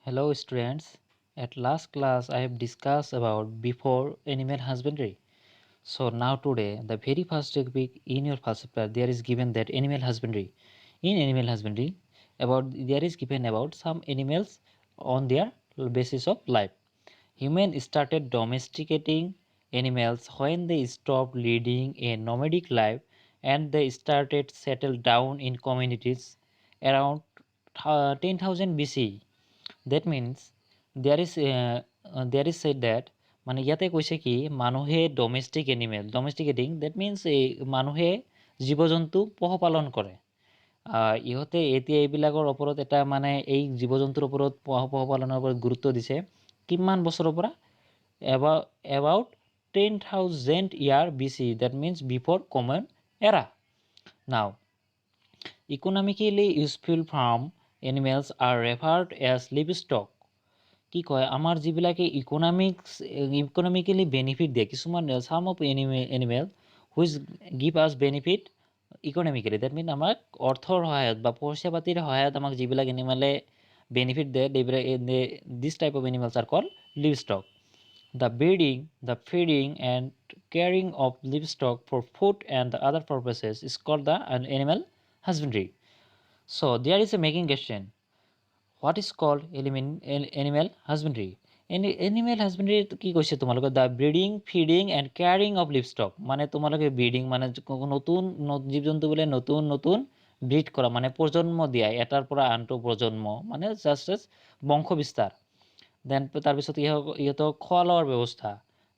Hello students, at last class I have discussed about before animal husbandry. So now today the very first topic in your first chapter there is given that animal husbandry. In animal husbandry there is given about some animals on their basis of life. Humans started domesticating animals when they stopped leading a nomadic life and they started settle down in communities around 10,000 BC. That means there is said that মানে ইয়াতে কৈছে কি মানুহে ডমেষ্টিকেটিং that means এই মানুহে জীৱ জন্তু পশুপালন কৰে ইহঁতে এতিয়া এইবিলাকৰ ওপৰত এটা মানে এই জীৱ জন্তুৰ ওপৰত পশুপালনৰ ওপৰত গুৰুত্ব দিছে কিমান বছৰৰ পৰা about 10,000 year BC that means before common era. Now economically useful farm animals are referred as livestock. কি কয় আমাৰ যিবিলাকে ইকনমিকেলি বেনিফিট দিয়ে কিছুমান চাম অফ এনিমেল হুইচ গিভ আছ বেনিফিট ইকনমিকেলি ডেট মিন আমাক অৰ্থৰ সহায়ত বা পইচা পাতিৰ সহায়ত আমাক যিবিলাক এনিমেলে বেনিফিট দিয়ে this type of animals are called livestock the breeding the feeding and caring of livestock for food and the other purposes is called the animal husbandry so' there is a making question what is called animal husbandry animal husbandry কি কৈছে তোমালোকে the breeding feeding and caring of livestock মানে তোমালোকে breeding মানে নতুন জীৱ জন্তু বোলে নতুন নতুন ব্ৰিড কৰা মানে প্ৰজন্ম দিয়া এটাৰ পৰা আনটো প্ৰজন্ম মানে জাষ্ট বংশ বিস্তাৰ দেন তাৰপিছত ইহঁতক খোৱা লোৱাৰ ব্যৱস্থা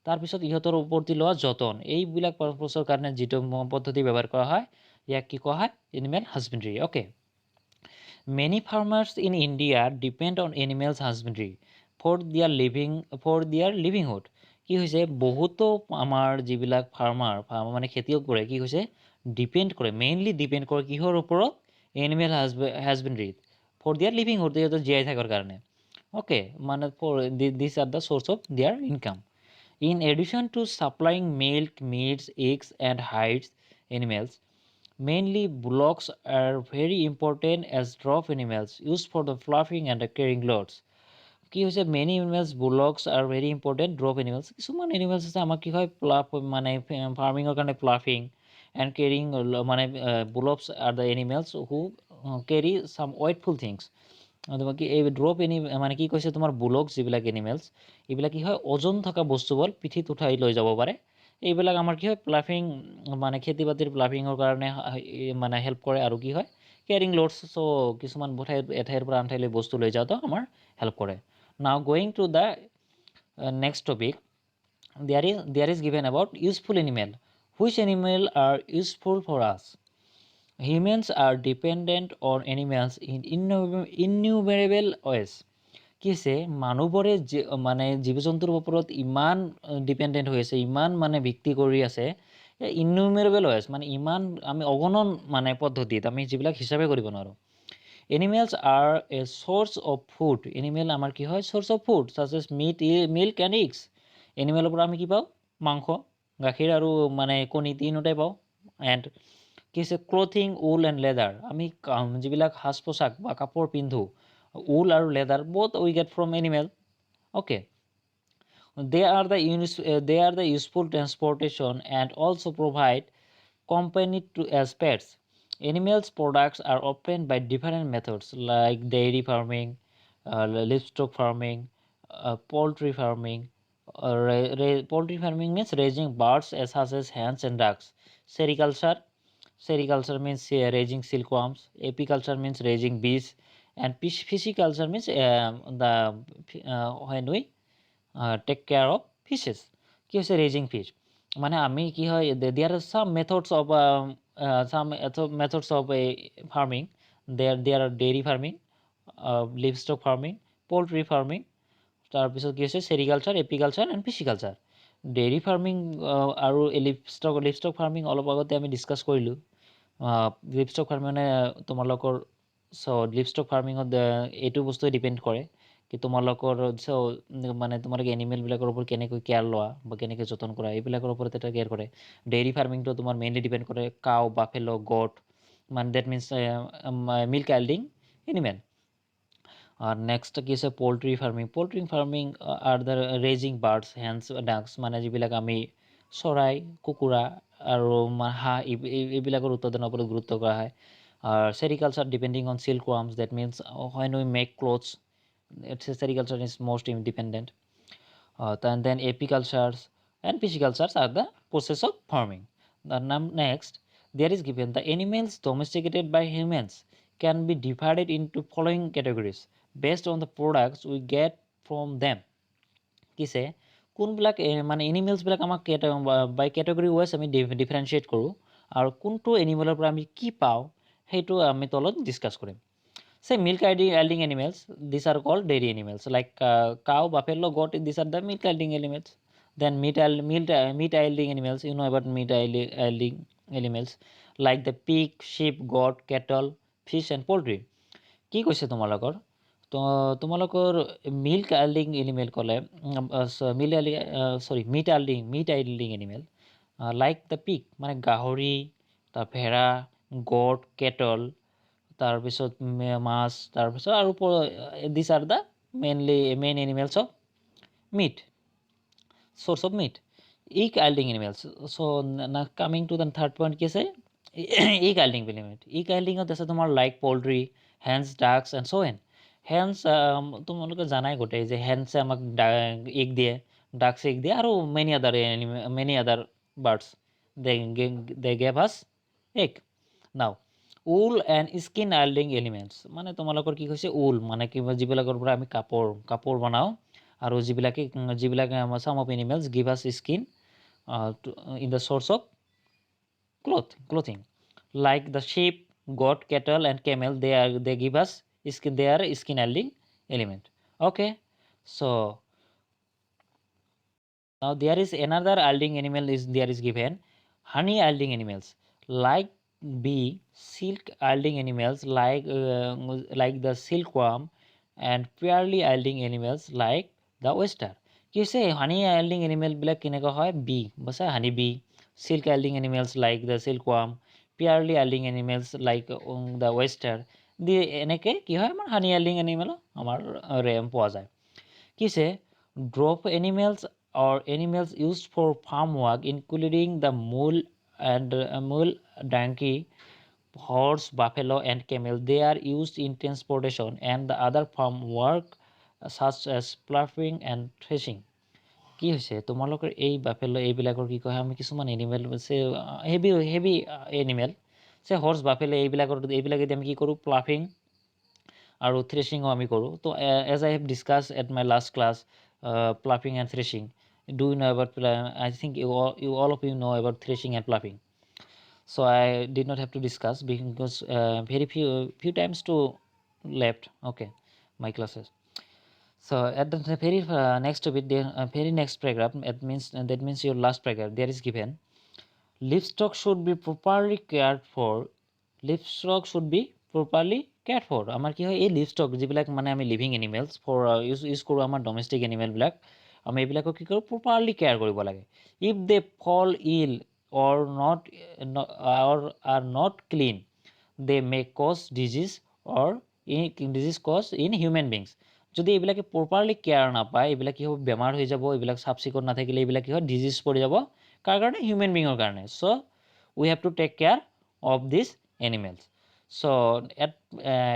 তাৰপিছত ইহঁতৰ ওপৰতি লোৱা যতন এইবিলাক পাৰপছৰ কাৰণে যিটো পদ্ধতি ব্যৱহাৰ কৰা হয় ইয়াক কি কোৱা হয় animal husbandry okay Many farmers in India depend on animals husbandry for their livelihood. কি হৈছে বহুতো আমাৰ যিবিলাক ফাৰ্মাৰ মানে খেতিয়কবোৰে কি হৈছে মেইনলি ডিপেণ্ড কৰে কিহৰ ওপৰত এনিমেল হাজবেণ্ড্ৰিত ফৰ দিয়াৰ লিভিংহুড সিহঁতৰ জীয়াই থকাৰ কাৰণে অ'কে মানে for this are the source of their income in addition to supplying milk meats eggs and hides animals Mainly, bullocks are very important as drop animals used for the fluffing and the carrying loads. কি হৈছে many animals bullocks are very important drop animals কিছুমান animals আছে আমাক কি হয় প্লাফ মানে ফাৰ্মিঙৰ কাৰণে প্লাফিং and carrying মানে bullocks are the animals who carry some weightful things তোমাৰ কি এই ড্ৰপ মানে কি কৈছে তোমাৰ বুলক্স যিবিলাক এনিমেলছ এইবিলাক কি হয় ওজন থকা বস্তুবোৰ পিঠিত উঠাই লৈ যাব পাৰে এইবিলাক আমাৰ কি হয় প্লাফিং মানে খেতি বাতিৰ প্লাফিঙৰ কাৰণে মানে হেল্প কৰে আৰু কি হয় কেয়াৰিং লোডছ চ' কিছুমান এঠাইৰ পৰা আন ঠাইলৈ বস্তু লৈ যাওঁতেও আমাৰ হেল্প কৰে now going to the next topic there is given about useful animal which animal are useful for us humans are dependent on animals in innumerable ways কি হৈছে মানুহবোৰে মানে জীৱ জন্তুৰ ওপৰত ইমান ডিপেণ্ডেণ্ট হৈ আছে ইমান মানে ভিত্তি কৰি আছে ইননিউমেৰেবল ৱেজ মানে ইমান আমি অগণন মানে পদ্ধতিত আমি যিবিলাক হিচাপে কৰিব নোৱাৰোঁ animals are a source of food animal আমাৰ কি হয় source of food such as milk and eggs এনিমেলৰ পৰা আমি কি পাওঁ মাংস গাখীৰ আৰু মানে কণী তিনিওটাই পাওঁ এণ্ড কি হৈছে ক্লথিং উল এণ্ড লেডাৰ আমি যিবিলাক সাজ পোছাক বা কাপোৰ পিন্ধোঁ wool or leather both we get from animal okay they are the useful transportation and also provide company to as pets animals products are obtained by different methods like dairy farming livestock farming poultry farming poultry farming means raising birds such as hens and ducks sericulture means raising silkworms apiculture means raising bees and pisciculture means when we take care of fishes কি হৈছে raising fish মানে আমি কি হয় there are some methods of farming there are dairy farming livestock farming poultry farming তাৰপিছত কি হৈছে সেৰিকালচাৰ এপিকালচাৰ and পিচিকালচাৰ dairy farming আৰু লিভষ্টক ফাৰ্মিং অলপ আগতে আমি ডিছকাছ কৰিলোঁ লিভষ্টক ফাৰ্মিং মানে তোমালোকৰ লিভষ্টক ফাৰ্মিঙত এইটো বস্তুৱে ডিপেণ্ড কৰে কি তোমালোকৰ মানে তোমালোকে এনিমেলবিলাকৰ ওপৰত কেনেকৈ কেয়াৰ লোৱা বা কেনেকৈ যতন কৰা এইবিলাকৰ ওপৰত এটা কেয়াৰ কৰে ডেইৰী ফাৰ্মিংটো তোমাৰ মেইনলি ডিপেণ্ড কৰে কাউ বাফেলো গট মানে that means milk yielding animal next কি আছে poultry farming. Poultry farming are the raising birds hens ducks, মানে যিবিলাক আমি চৰাই কুকুৰা আৰু হাঁহ এইবিলাকৰ উৎপাদনৰ ওপৰত গুৰুত্ব কৰা হয়। Sericulture depending on silk worms, that means when we make clothes, it's sericulture is most independent. Then apicultures and piscicultures are the process of farming. Next, there is given the animals domesticated by humans can be divided into following categories based on the products we get from them. কিছে কোনবিলাক মানে এনিমেলছবিলাক আমাক বাই category wise আমি differentiate কৰোঁ, আৰু কোনটো এনিমেলৰ পৰা আমি কি পাওঁ সেইটো আমি তলত ডিছকাছ কৰিম। Say milk yielding animals, these are called dairy animals like cow, buffalo, goat, these are the milk yielding animals. Then meat yielding animals, you know about meat yielding animals like the pig, sheep, goat, cattle, fish and poultry. কি কৈছে তোমালোকৰ? তো তোমালোকৰ milk yielding animal ক'লে meat yielding animal like the pig, মানে গাহৰি, তাৰ ভেড়া, গট, কেটল, তাৰপিছত মাছ, তাৰপিছত আৰু this are the main animals of meat, source of meat. Egg yielding animals. So now coming to the third point কি আছে egg yielding element. Egg yielding আছে তোমাৰ like poultry, hens, ducks and so on. Hence তোমালোকে জানাই গোটেই যে হেন্সে আমাক egg দিয়ে, ডাক্স এগ দিয়ে, আৰু মেনি আদাৰ বাৰ্ডছ দে গেভ আছ এগ। নাও উল এণ্ড স্কিন yielding এলিমেণ্টছ, মানে তোমালোকৰ কি কৈছে উল, মানে কিবা যিবিলাকৰ পৰা আমি কাপোৰ বনাওঁ, আৰু যিবিলাকে আমাৰ চাম অফ এনিমেলছ গিভ আছ skin in the source of clothing like the sheep, goat, cattle and camel, they give us skin, they are skin yielding element. Okay, so now there is another yielding animal is there is given honey yielding animals like bee, silk yielding animals like the silkworm, and purely yielding animals like the oyster. কি হৈছে হানি yielding animal বিলাক কেনেকুৱা হয়? B বছা হানি B, silk yielding animals like the silkworm, purely yielding animals like the oyster, দি এনেকৈ কি হয় আমাৰ হানি yielding এনিমেল আমাৰ ৰেম পোৱা যায়। কি হৈছে drop animals or animals used for farm work including the mule, donkey, horse, buffalo and camel, they are used in transportation and the other farm work such as ploughing and threshing. কি হৈছে তোমালোকৰ এই buffalo এইবিলাকৰ কি কয় আমি কিছুমান animal heavy animal horse buffalo এইবিলাকেদি আমি কি কৰোঁ প্লাফিং আৰু থ্ৰেছিঙো আমি কৰোঁ। So as I have discuss at my last class ploughing and threshing, do you know about I think you all of you know about threshing and ploughing. So I did not have to discuss because very few times to left. Okay, my classes. So at the very next bit, the very next paragraph, that means your last paragraph. There is given livestock should be properly cared for. Livestock should be properly cared for. আমাৰ কি হয় এই লিভষ্টক যিবিলাক মানে আমি living animals for use কৰোঁ আমাৰ domestic এনিমেলবিলাক, আমি এইবিলাকক কি কৰোঁ প্ৰপাৰলি কেয়াৰ কৰিব লাগে। ইফ দে ফল ইল or are not clean, they may cause disease or disease cause in human beings. যদি এইবিলাকে প্ৰপাৰলি কেয়াৰ নাপায় এইবিলাক কি হ'ব বেমাৰ হৈ যাব, এইবিলাক চাফ চিকুণ নাথাকিলে এইবিলাক কি হয় ডিজিজ পৰি যাব, কাৰ কাৰণে হিউমেন বিঙৰ কাৰণে। চ' we have to take care of these animals. So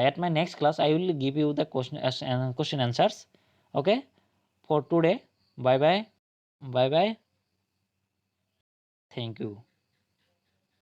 at my next class I will give you the question answers. Okay, for today, bye bye. Thank you.